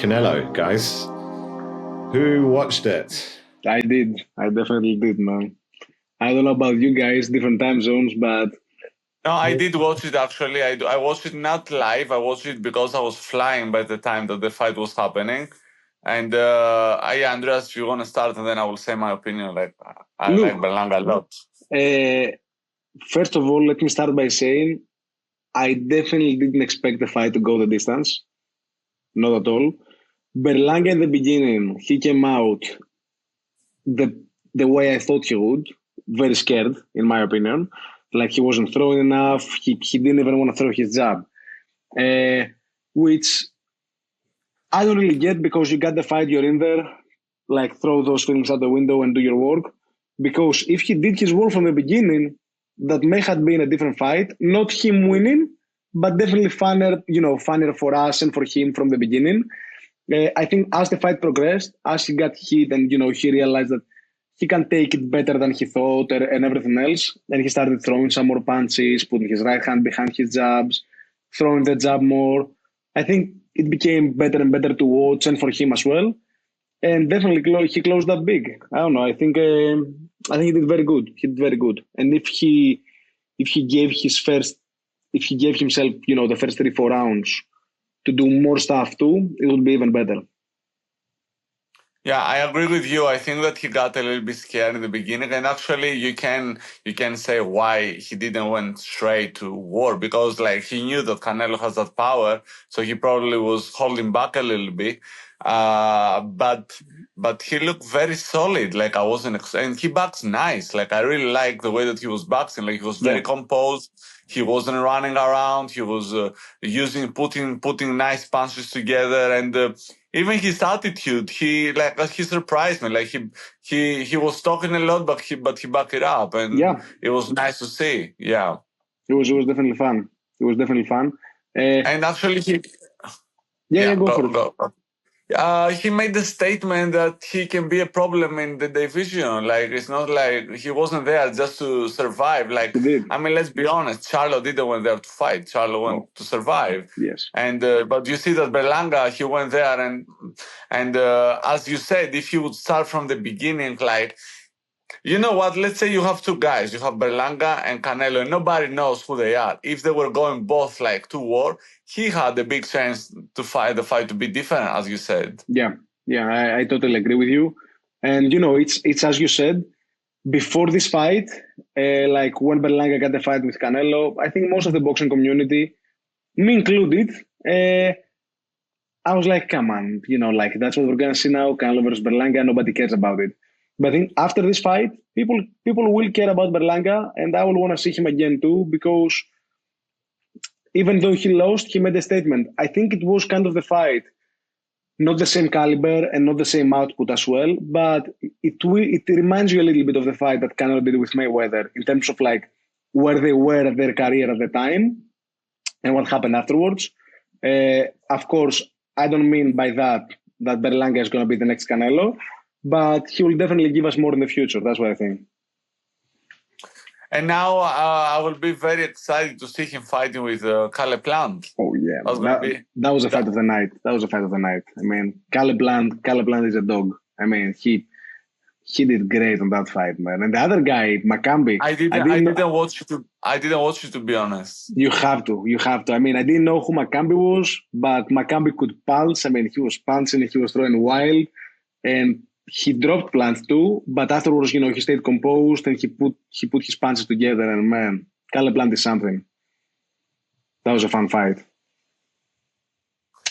Canelo, guys. Who watched it? I did. I definitely did, man. I don't know about you guys, different time zones, but... No, I did watch it actually. I watched it not live. I watched it because I was flying by the time that the fight was happening. And Andreas, if you want to start, and then I will say my opinion. I like Berlanga a lot. First of all, let me start by saying I definitely didn't expect the fight to go the distance. Not at all. Berlanga in the beginning, he came out the way I thought he would. Very scared, in my opinion. Like he wasn't throwing enough. He didn't even want to throw his jab. Which I don't really get, because you got the fight, you're in there. Like, throw those feelings out the window and do your work. Because if he did his work from the beginning, that may have been a different fight. Not him winning, but definitely funner for us and for him from the beginning. I think as the fight progressed, as he got hit and, he realized that he can take it better than he thought and everything else. And he started throwing some more punches, putting his right hand behind his jabs, throwing the jab more. I think it became better and better to watch, and for him as well. And definitely he closed that big. I don't know. I think he did very good. He did very good. And if he gave himself, the first 3-4 rounds to do more stuff too, it would be even better. Yeah, I agree with you. I think that he got a little bit scared in the beginning, and actually, you can say why he didn't went straight to war, because he knew that Canelo has that power, so he probably was holding back a little bit. But he looked very solid. I wasn't, and he boxed nice. I really like the way that he was boxing. He was very composed. He wasn't running around. He was putting nice punches together, and even his attitude, he surprised me. He was talking a lot, but he backed it up, and it was nice to see. Yeah, it was definitely fun. And actually, go. He made the statement that he can be a problem in the division. It's not like he wasn't there just to survive. Let's be honest. Charlo didn't went there to fight. Charlo went to survive. Yes. And but you see that Berlanga, he went there, and as you said, if he would start from the beginning, you know what? Let's say you have two guys. You have Berlanga and Canelo, and nobody knows who they are. If they were going both to war, he had a big chance to fight the fight to be different, as you said. Yeah, I totally agree with you. And it's as you said, before this fight, when Berlanga got the fight with Canelo, I think most of the boxing community, me included, I was like, come on, that's what we're gonna see now, Canelo versus Berlanga. Nobody cares about it. But I think after this fight, people will care about Berlanga, and I will want to see him again too, because even though he lost, he made a statement. I think it was kind of the fight, not the same caliber and not the same output as well, but it reminds you a little bit of the fight that Canelo did with Mayweather in terms of where they were at their career at the time and what happened afterwards. Of course, I don't mean by that Berlanga is going to be the next Canelo, but he will definitely give us more in the future. That's what I think. And now I will be very excited to see him fighting with Caleb Plant. Oh yeah, that was a fight of the night. Caleb Plant is a dog. He did great on that fight, man. And the other guy, Macambi, I didn't watch it to be honest. You have to. I didn't know who Macambi was, but Macambi could pulse. He was punching, he was throwing wild, and he dropped Plant too, but afterwards, he stayed composed and he put his punches together. And man, Caleb Plant is something. That was a fun fight.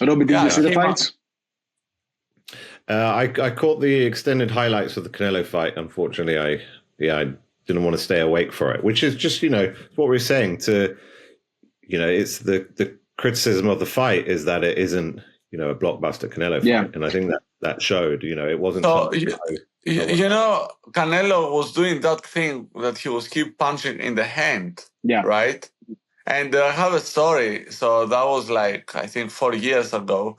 Robbie, did you see the fights? I caught the extended highlights of the Canelo fight. Unfortunately, I didn't want to stay awake for it, which is just what we're saying. It's the criticism of the fight is that it isn't a blockbuster Canelo fight, and I think that showed. It wasn't. So Canelo was doing that thing that he was keep punching in the hand, right? And I have a story. So that was I think 4 years ago.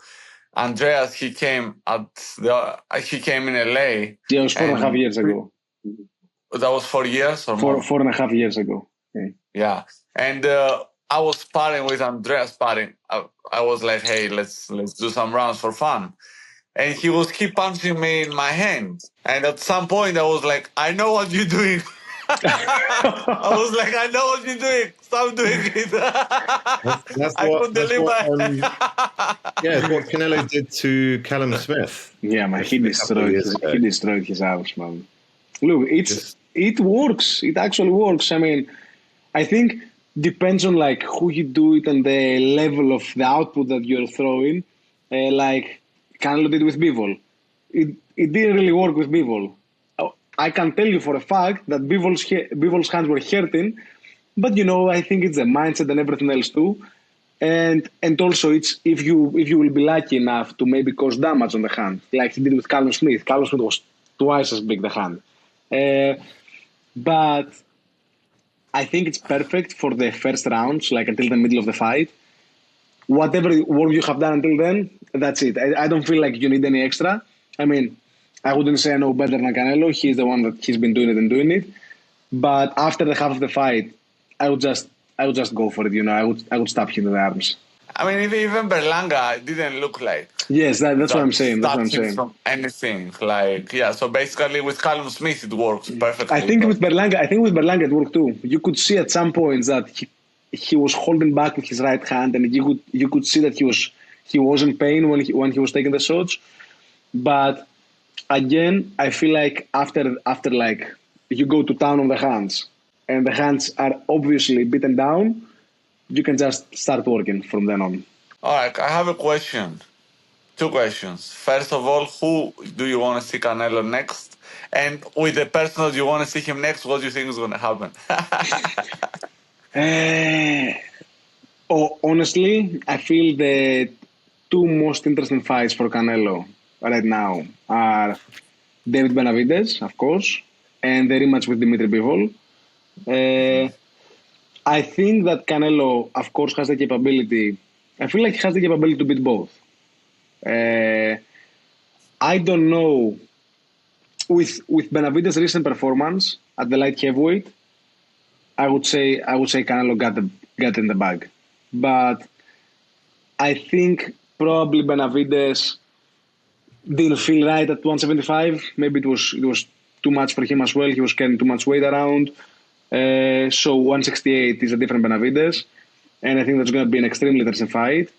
Andreas, he came in LA. Yeah, it was 4.5 years ago. That was 4 years or more? 4.5 years ago. Okay. Yeah. And I was sparring with Andreas sparring. I was like, hey, let's do some rounds for fun. And he was keep punching me in my hand. And at some point I was like, I know what you're doing. I was like, I know what you're doing. Stop doing it. I could deliver. It's what Canelo did to Callum Smith. Yeah, man, he destroyed his house, man. Look, it works. It actually works. I mean, I think depends on like who you do it and the level of the output that you're throwing. Like Canelo did with Bivol. It didn't really work with Bivol. I can tell you for a fact that Bivol's hands were hurting, but I think it's the mindset and everything else too. And also it's if you will be lucky enough to maybe cause damage on the hand, like he did with Callum Smith. Callum Smith was twice as big the hand. But I think it's perfect for the first rounds, like until the middle of the fight. Whatever work you have done until then, that's it. I don't feel like you need any extra. I mean, I wouldn't say I know better than Canelo. He's the one that he's been doing it. But after the half of the fight, I would just go for it. I would stab him in the arms. I mean, even Berlanga didn't look like. Yes, that's what I'm saying. That's what I'm saying. From anything, like So basically, with Callum Smith, it works perfectly. I think with Berlanga it worked too. You could see at some points that he was holding back with his right hand, and you could see that he was in pain when he was taking the shots. But again, I feel like after like you go to town on the hands, and the hands are obviously beaten down, you can just start working from then on. All right, I have a question. 2 questions. First of all, who do you want to see Canelo next? And with the person that you want to see him next, what do you think is going to happen? Honestly, I feel the 2 most interesting fights for Canelo right now are David Benavidez, of course, and the rematch with Dimitri Bivol. I think that Canelo, of course, has the capability. I feel like he has the capability to beat both. I don't know. With Benavidez' recent performance at the light heavyweight, I would say Canelo got in the bag. But I think probably Benavidez didn't feel right at 175. Maybe it was too much for him as well. He was carrying too much weight around. So 168 is a different Benavidez. And I think that's going to be an extremely interesting fight.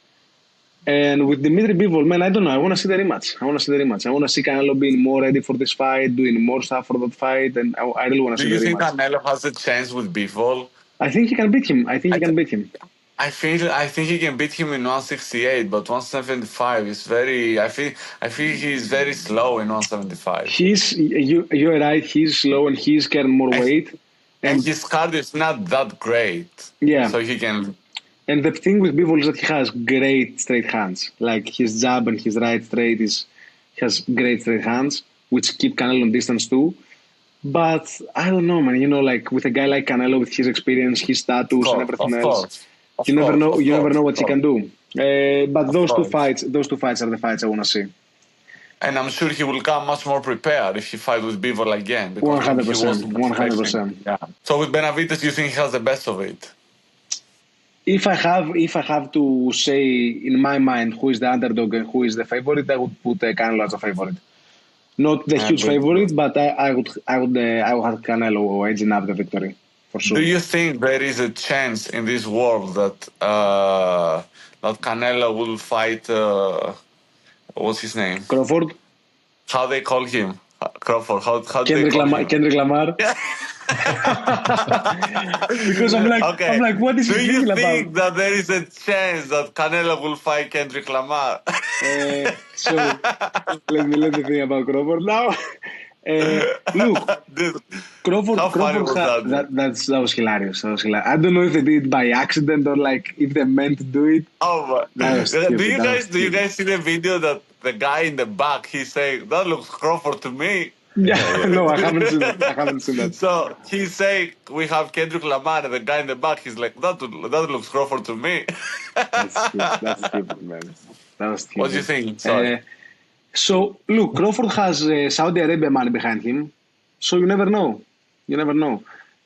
And with Dimitri Bivol, man, I don't know. I want to see the rematch. I want to see Canelo being more ready for this fight, doing more stuff for that fight. And I really want to see the rematch. Do you think Canelo has a chance with Bivol? I think he can beat him. I think he can beat him in 168, but 175 is very. I feel he's very slow in 175. You're right. He's slow and he's carrying more weight, and his cardio is not that great. Yeah, so he can. And the thing with Bivol is that he has great straight hands. Like his jab and his right straight he has great straight hands, which keep Canelo on distance too. But I don't know, man. Like with a guy like Canelo, with his experience, his status, and everything else. You never know what he can do. But those two fights are the fights I want to see. And I'm sure he will come much more prepared if he fight with Bivol again. 100%. Yeah. So with Benavidez, you think he has the best of it? If I have to say in my mind who is the underdog and who is the favorite, I would put Canelo as a favorite. Not the huge favorite, but I would have Canelo edging up the victory. For sure. Do you think there is a chance in this world that Canelo will fight? What's his name? Crawford. How they call him? Crawford. How Kendrick Lamar. Because I'm like, what is he thinking about? Do you think that there is a chance that Canelo will fight Kendrick Lamar? So let me think about Crawford now. Look, Crawford. That was hilarious. I don't know if they did it by accident or like if they meant to do it. Oh, do you guys see the video that the guy in the back he's saying that looks Crawford to me? Yeah, no, I haven't seen that. So he's saying we have Kendrick Lamar, and the guy in the back he's like that looks Crawford to me. That's stupid, man. That was stupid. What do you think? Sorry. So, look, Crawford has Saudi Arabia money behind him, so you never know.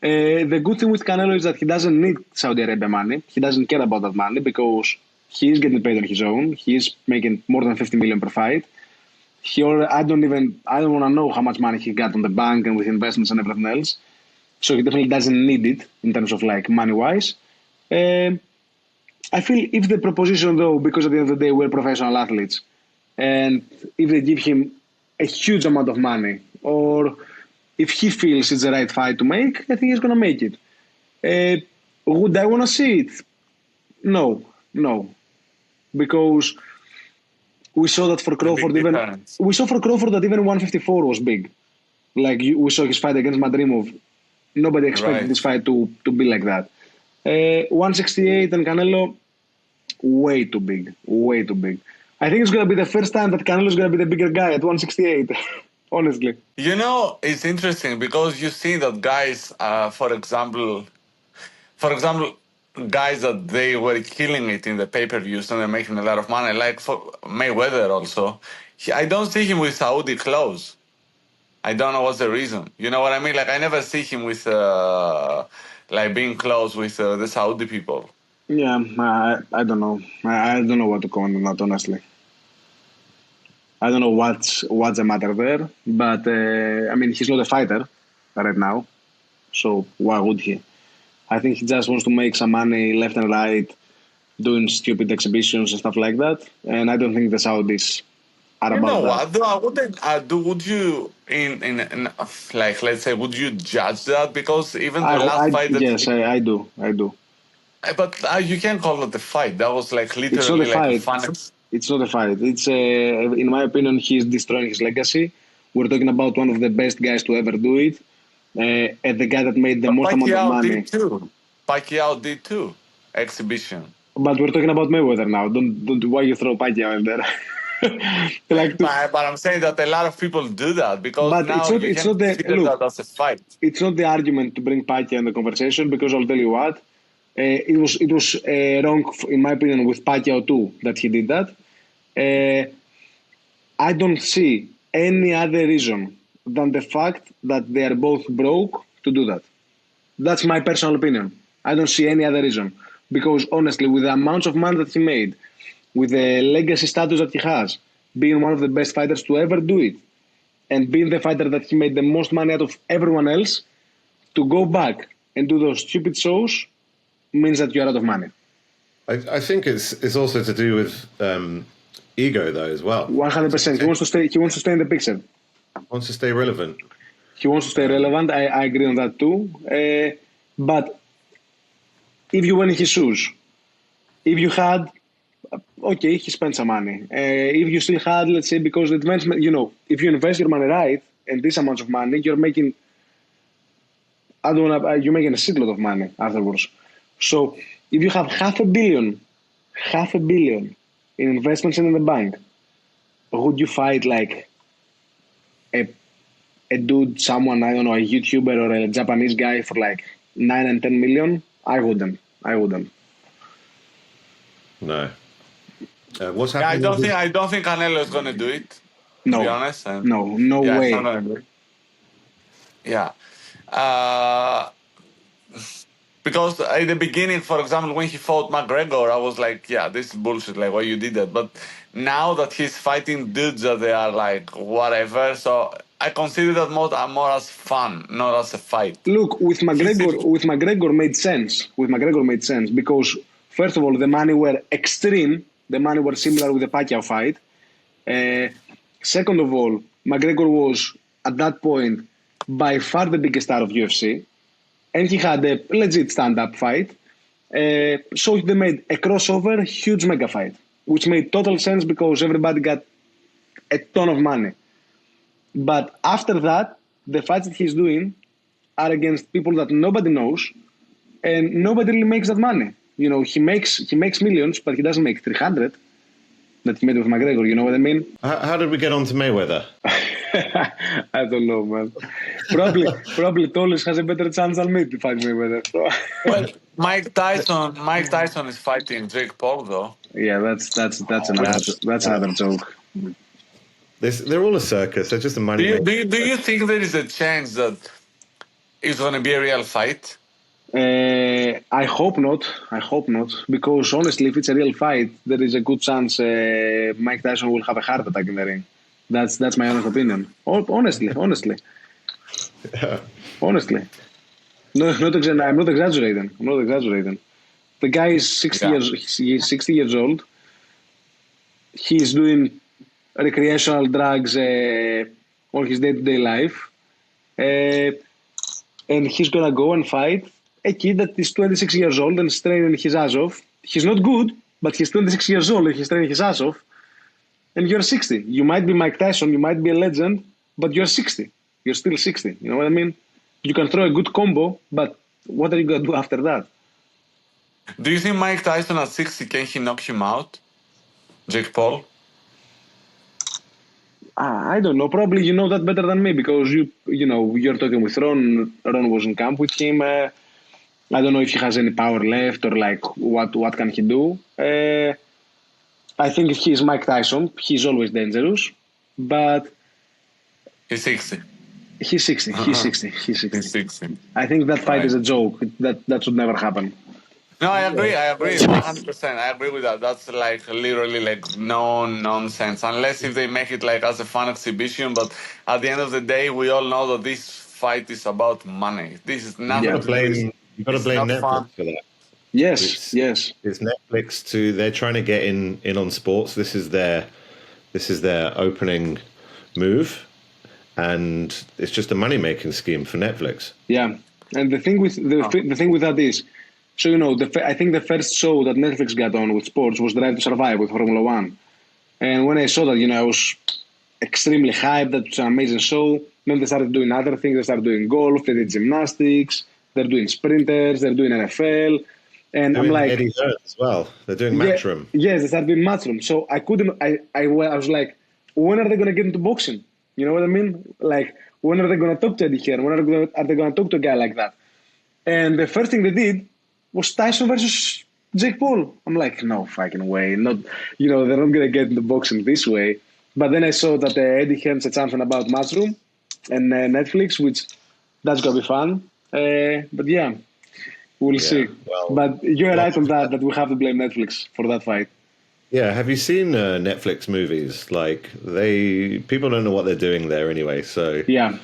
The good thing with Canelo is that he doesn't need Saudi Arabia money. He doesn't care about that money because he is getting paid on his own. He is making more than 50 million per fight. I don't want to know how much money he got on the bank and with investments and everything else. So he definitely doesn't need it in terms of like money wise. I feel if the proposition though, because at the end of the day we're professional athletes, and if they give him a huge amount of money, or if he feels it's the right fight to make, I think he's going to make it. Would I want to see it? No. Because we saw that for Crawford, that even 154 was big. Like we saw his fight against Madrimov. Nobody expected this fight to be like that. 168 and Canelo, way too big. I think it's going to be the first time that Canelo is going to be the bigger guy at 168. Honestly. It's interesting because you see that guys, for example, guys that they were killing it in the pay-per-views and they're making a lot of money, like for Mayweather also. I don't see him with Saudi clothes. I don't know what's the reason. You know what I mean? Like I never see him with like being close with the Saudi people. Yeah, I don't know. I don't know what to comment on that, honestly. I don't know what's the matter there, but I mean, he's not a fighter right now, so why would he? I think he just wants to make some money left and right, doing stupid exhibitions and stuff like that, and I don't think the Saudis are about that. Would you in like let's say would you judge that because even the last fight? Yes, I do. But you can't call it a fight. That was like literally like a fun. It's not a fight. It's in my opinion, he's destroying his legacy. We're talking about one of the best guys to ever do it, and the guy that made the most amount of money. Pacquiao did too. Exhibition. But we're talking about Mayweather now. Don't why you throw Pacquiao in there. But I'm saying that a lot of people do that because now it's not that as a fight. It's not the argument to bring Pacquiao in the conversation because I'll tell you what. It was wrong, in my opinion, with Pacquiao too that he did that. I don't see any other reason than the fact that they are both broke to do that. That's my personal opinion. I don't see any other reason. Because honestly, with the amounts of money that he made, with the legacy status that he has, being one of the best fighters to ever do it, and being the fighter that he made the most money out of everyone else, to go back and do those stupid shows means that you're out of money. I think it's also to do with ego though as well. 100%. He wants to stay in the picture. Wants to stay relevant. He wants to stay relevant. I agree on that too. But if you were in his shoes, if you had, okay, he spent some money. If you still had, let's say, because the investment, if you invest your money right and this amount of money, you're making, you're making a shitload of money afterwards. So if you have $500 million in investments in the bank, would you fight like a dude, someone, I don't know, a YouTuber or a Japanese guy for like 9 and 10 million? I wouldn't. No. What's happening? I don't think Canelo is going to do it. No. To be honest. No way. It's not gonna do it. Yeah. Because in the beginning, for example, when he fought McGregor, I was like, yeah, this is bullshit, like why you did that. But now that he's fighting dudes that they are like whatever, so I consider that more as fun, not as a fight. Look, with McGregor made sense. Because first of all, the money were extreme. The money were similar with the Pacquiao fight. Second of all, McGregor was at that point by far the biggest star of UFC. And he had a legit stand-up fight. So they made a crossover, huge mega fight, which made total sense because everybody got a ton of money. But after that, the fights that he's doing are against people that nobody knows, and nobody really makes that money. He makes millions, but he doesn't make 300 that he made with McGregor. You know what I mean? How did we get on to Mayweather? I don't know, man. Probably Tolis has a better chance than me to fight Mayweather. So. Well, Mike Tyson is fighting Jake Paul, though. Yeah, that's another joke. They're all a circus. They're just a money. Do you think there is a chance that it's going to be a real fight? I hope not. Because honestly, if it's a real fight, there is a good chance Mike Tyson will have a heart attack in the ring. That's my honest opinion. Honestly. No, I'm not exaggerating. The guy is 60 years. He's 60 years old. He's doing recreational drugs on his day-to-day life, and he's gonna go and fight a kid that is 26 years old and is training his ass off. He's not good, but he's 26 years old and he's training his ass off. And you're 60. You might be Mike Tyson, you might be a legend, but you're 60. You're still 60. You know what I mean? You can throw a good combo, but what are you gonna do after that? Do you think Mike Tyson at 60, can he knock him out? Jake Paul? I don't know. Probably you know that better than me because you're talking with Ron. Ron was in camp with him. I don't know if he has any power left or like what can he do. I think if he's Mike Tyson, he's always dangerous. But he's 60. He's 60. He's 60. He's 60. I think that fight is a joke. That should never happen. No, I agree 100%. I agree with that. That's like literally like no nonsense, unless if they make it like as a fun exhibition. But at the end of the day, we all know that this fight is about money. This is nothing. You've got to blame Netflix fun. for that. Yes. It's Netflix too. They're trying to get in on sports. This is their opening move, and it's just a money making scheme for Netflix. Yeah, and the thing with that is. So, I think the first show that Netflix got on with sports was Drive to Survive with Formula One. And when I saw that, I was extremely hyped. That was an amazing show. Then they started doing other things. They started doing golf. They did gymnastics. They're doing sprinters. They're doing NFL. And I'm like... Eddie Hearn as well. They're doing Matchroom. Yes, they started doing Matchroom. So I was like, when are they going to get into boxing? You know what I mean? Like, when are they going to talk to Eddie Hearn? When are they going to talk to a guy like that? And the first thing they did was Tyson versus Jake Paul. I'm like, no fucking way. Not, they're not going to get into boxing this way. But then I saw that Eddie Hearn said something about Matchroom and Netflix, which that's going to be fun. But yeah, we'll see. Well, but you're right on that we have to blame Netflix for that fight. Yeah, have you seen Netflix movies? Like, people don't know what they're doing there anyway, so... Yeah.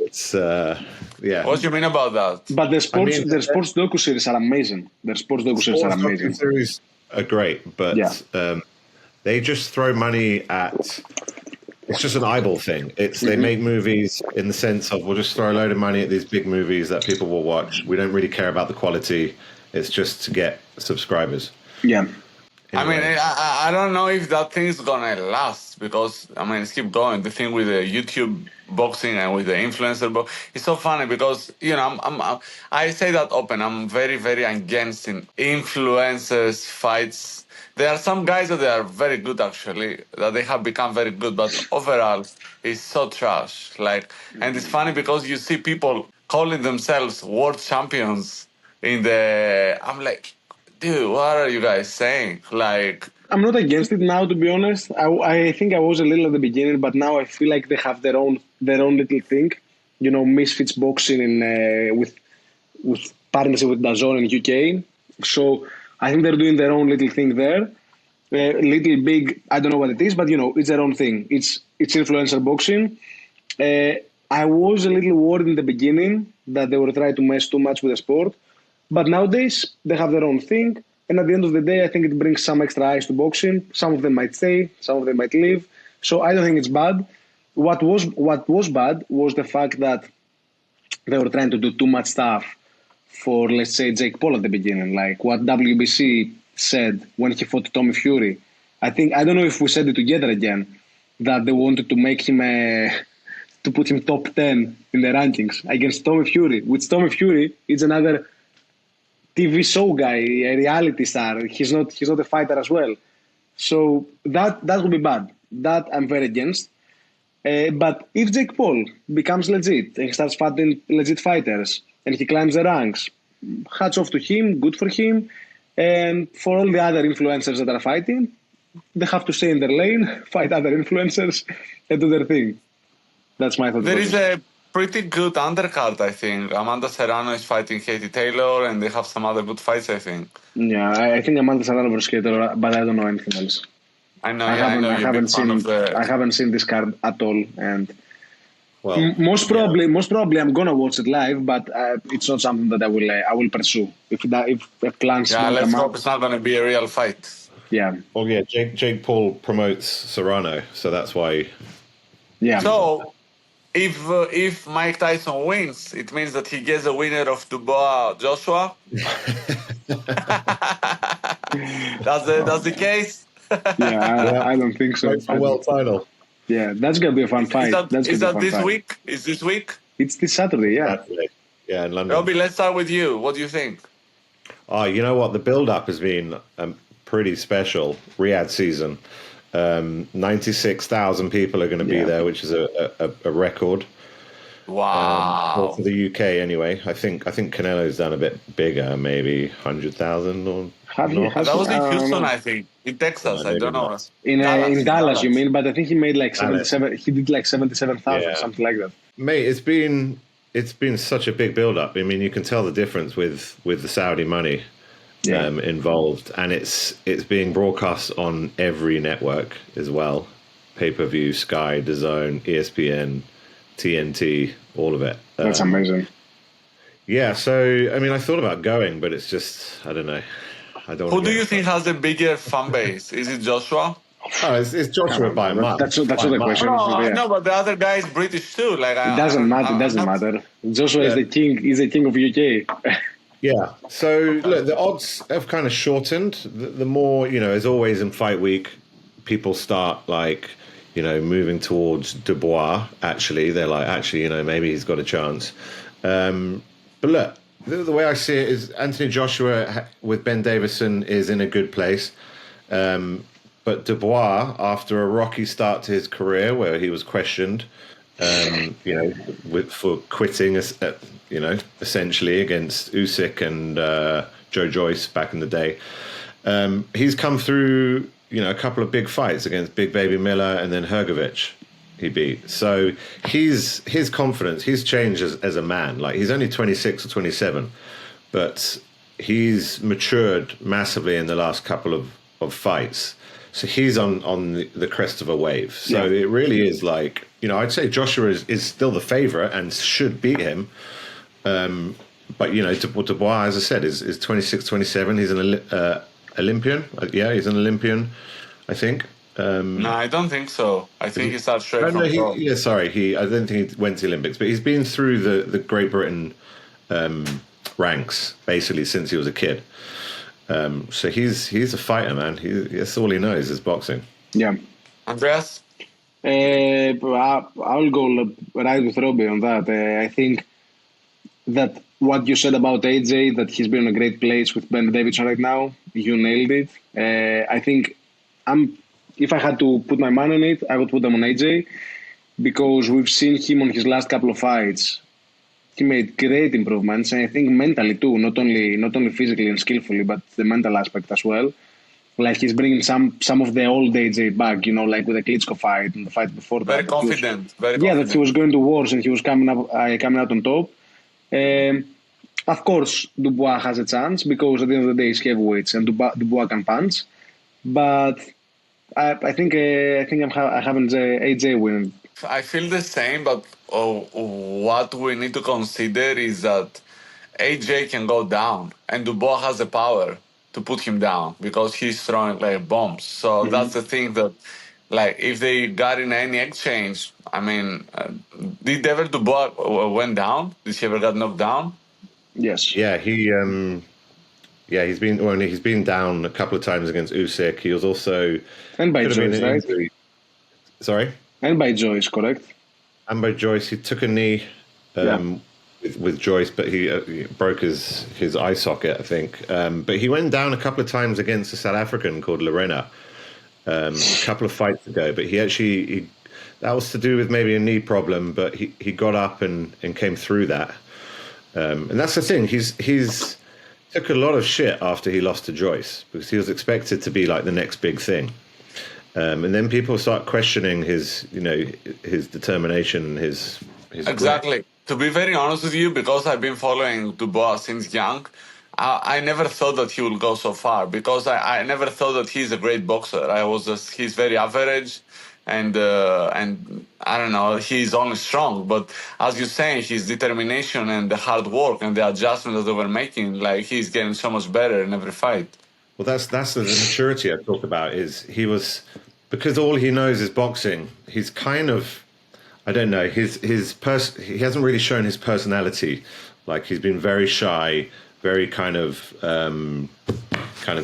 It's What do you mean about that? But the sports docu-series are amazing. Their sports docu-series are great, but they just throw money at... It's just an eyeball thing. They make movies in the sense of we'll just throw a load of money at these big movies that people will watch. We don't really care about the quality. It's just to get subscribers. Yeah. Anyway. I mean, I don't know if that thing's gonna last because let's keep going. The thing with the YouTube boxing and with the influencer it's so funny because I say that open. I'm very, very against in influencers fights. There are some guys that they are very good actually, that they have become very good, but overall it's so trash. And it's funny because you see people calling themselves world champions I'm like, dude, what are you guys saying? I'm not against it now, to be honest. I think I was a little at the beginning, but now I feel like they have their own little thing. Misfits boxing with partnership with DAZN in UK. So I think they're doing their own little thing there. Little big, I don't know what it is, but it's their own thing. It's influencer boxing. I was a little worried in the beginning that they were trying to mess too much with the sport. But nowadays, they have their own thing. And at the end of the day, I think it brings some extra eyes to boxing. Some of them might stay, some of them might leave. So I don't think it's bad. What was bad was the fact that they were trying to do too much stuff for, let's say, Jake Paul at the beginning. Like what WBC said when he fought Tommy Fury. I don't know if we said it together again, that they wanted to make him to put him top 10 in the rankings against Tommy Fury, which Tommy Fury is another TV show guy, a reality star. He's not a fighter as well. So that would be bad. That I'm very against. But if Jake Paul becomes legit and he starts fighting legit fighters and he climbs the ranks, hats off to him, good for him. And for all the other influencers that are fighting, they have to stay in their lane, fight other influencers, and do their thing. That's my thought. There is a pretty good undercard, I think. Amanda Serrano is fighting Katie Taylor, and they have some other good fights, I think. Yeah, I think Amanda Serrano versus Skater, but I don't know anything else. I know you're a big fan of the... I haven't seen this card at all, and Well, most probably, I'm gonna watch it live, but it's not something that I will pursue. If plans Yeah, don't let's come hope up, it's not going to be a real fight. yeah, well, yeah. Jake Paul promotes Serrano, so that's why. yeah. So, if Mike Tyson wins, it means that he gets a winner of Dubois Joshua. That's the case. Yeah, I don't think so. Well, title. Yeah, that's gonna be a fun fight. Is that this week? Is this week? It's this Saturday. Yeah. Saturday. Yeah, in London. Robbie, let's start with you. What do you think? Oh, you know what? The build-up has been pretty special. Riyadh season. 96,000 people are going to be there, which is a record. Wow. For the UK, anyway. I think Canelo's done a bit bigger, maybe 100,000 or. That was in Houston, I think. In Texas, I don't know. In Dallas, you mean? But I think he made like 77. He did like 77,000, something like that. Mate, it's been such a big build-up. I mean, you can tell the difference with the Saudi money involved, and it's being broadcast on every network as well: pay-per-view, Sky, DAZN, ESPN, TNT, all of it. That's amazing. Yeah, so I mean, I thought about going, but it's just I don't know. Who do you think has the bigger fan base? Is it Joshua? Oh, it's Joshua by a mile. That's not the question. No, but the other guy is British too. Like it doesn't matter. It doesn't matter. Joshua is the king. He's the king of UK. Yeah. So look, the odds have kind of shortened. The more, as always in fight week, people start moving towards Dubois. Actually, they're like, maybe he's got a chance. But look, the way I see it is Anthony Joshua with Ben Davison is in a good place. But Dubois, after a rocky start to his career where he was questioned, for quitting, essentially against Usyk and Joe Joyce back in the day, he's come through, a couple of big fights against Big Baby Miller and then Hrgovic he beat. So his confidence, he's changed as a man. Like he's only 26 or 27, but he's matured massively in the last couple of fights. So he's on the crest of a wave. So it really is like, I'd say Joshua is still the favorite and should beat him. But, Dubois, as I said, is 26, 27. He's an Olympian. Yeah, he's an Olympian, I think. No, I don't think so. I think he started straight from pro. I don't think he went to the Olympics, but he's been through the Great Britain ranks, basically, since he was a kid. So he's a fighter, man. That's all he knows is boxing. Yeah. Andreas? I'll go right with Robbie on that. I think that what you said about AJ, that he's been in a great place with Ben Davidson right now, you nailed it. I think if I had to put my money on it, I would put them on AJ because we've seen him on his last couple of fights. He made great improvements, and I think mentally too, not only physically and skillfully, but the mental aspect as well. Like he's bringing some of the old AJ back, like with the Klitschko fight and the fight before that. Very confident. That he was going to wars and he was coming out on top. Of course, Dubois has a chance because at the end of the day, he's heavyweights and Dubois can punch. But I think I haven't AJ winning. I feel the same, but what we need to consider is that AJ can go down, and Dubois has the power to put him down because he's throwing like bombs. So that's the thing that, like, if they got in any exchange, I mean, did ever Dubois went down? Did he ever got knocked down? Yes. Yeah, he's been down a couple of times against Usyk. He was also and by Joyce, right? Sorry. And by Joyce, correct? And by Joyce, he took a knee with Joyce, but he broke his eye socket, I think. But he went down a couple of times against a South African called Lorena a couple of fights ago. But that was to do with maybe a knee problem, but he got up and came through that. And that's the thing. He's took a lot of shit after he lost to Joyce because he was expected to be like the next big thing. And then people start questioning his determination, his Exactly. To be very honest with you, because I've been following Dubois since young, I never thought that he would go so far because I never thought that he's a great boxer. He's very average, and I don't know, he's only strong. But as you're saying, his determination and the hard work and the adjustments that they were making, like he's getting so much better in every fight. Well, that's the maturity I talk about. Is he was because all he knows is boxing. He's kind of, I don't know, he hasn't really shown his personality. Like he's been very shy, very kind of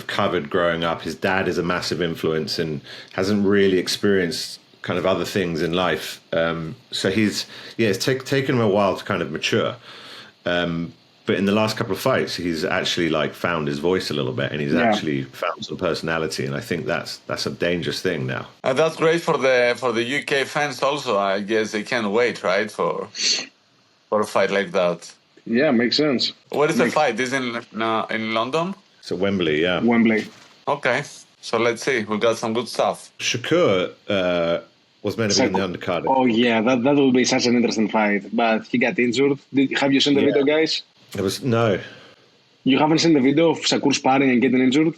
covered growing up. His dad is a massive influence and hasn't really experienced kind of other things in life. So it's taken him a while to kind of mature. But in the last couple of fights, he's actually like found his voice a little bit, and he's actually found some personality. And I think that's a dangerous thing now. And that's great for the UK fans also. I guess they can't wait, right, for a fight like that. Yeah, makes sense. Where is the fight? Is it in London? So Wembley, yeah. Wembley. Okay, so let's see. We got some good stuff. Shakur was meant to be in the undercard. Oh yeah, that will be such an interesting fight. But he got injured. Have you seen the video, guys? No. You haven't seen the video of Shakur sparring and getting injured?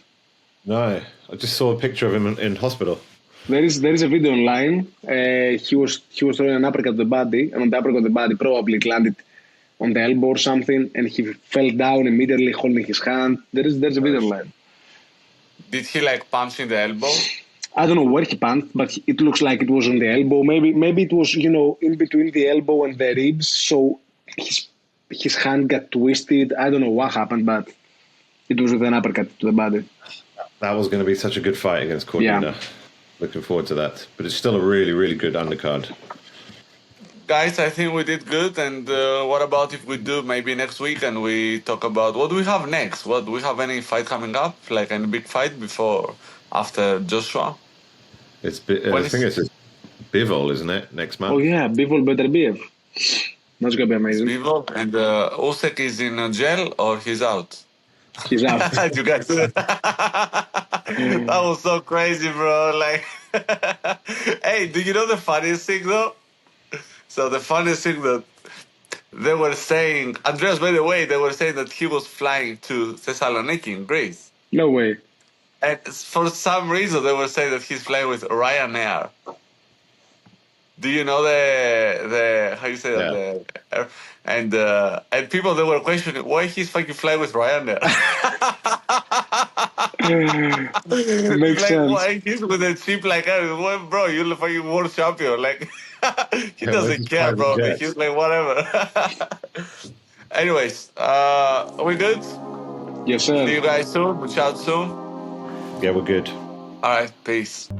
No, I just saw a picture of him in hospital. There is a video online. He was throwing an uppercut to the body, and on the uppercut to the body probably it landed on the elbow or something, and he fell down immediately holding his hand. There's a video online. Did he like punch in the elbow? I don't know where he punched, but it looks like it was on the elbow. Maybe it was in between the elbow and the ribs, so his hand got twisted. I don't know what happened, but it was with an uppercut to the body. That was going to be such a good fight against Cordina. Yeah. Looking forward to that. But it's still a really, really good undercard. Guys, I think we did good. And what about if we do maybe next week and we talk about what do we have next? What do we have any fight coming up? Like any big fight after Joshua? I think it's Bivol, isn't it? Next month. Oh yeah, Bivol better BF. That's gonna be amazing. Bivol and Usyk is in jail or he's out? He's out. You guys, that was so crazy, bro. Like, hey, do you know the funniest thing though? So the funniest thing that they were saying, Andreas, by the way, they were saying that he was flying to Thessaloniki in Greece. No way. And for some reason, they were saying that he's flying with Ryanair. Do you know the how you say that? And people they were questioning why he's fucking flying with Ryanair. Makes like, sense. why he's with a cheap like, well, bro, you're the fucking world champion. Like he doesn't care, bro. He's like whatever. Anyways, are we good? Yes, sir. See you guys soon. We'll chat soon. Yeah, we're good. All right, peace.